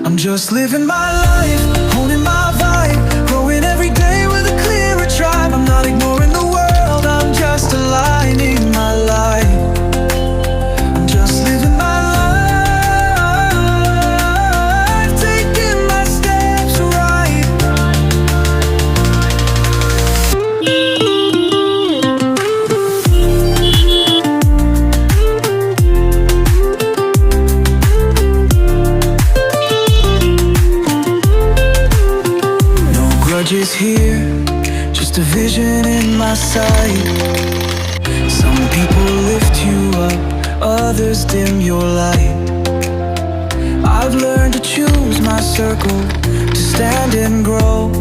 I'm just living my life, holding my vibe, growing every day with a clearer tribe. I'm not ignoring the world, I'm just aligning my life. I'm just living my life, taking my steps right. Grudges here, just a vision in my sight. Some people lift you up, others dim your light. I've learned to choose my circle, to stand and grow.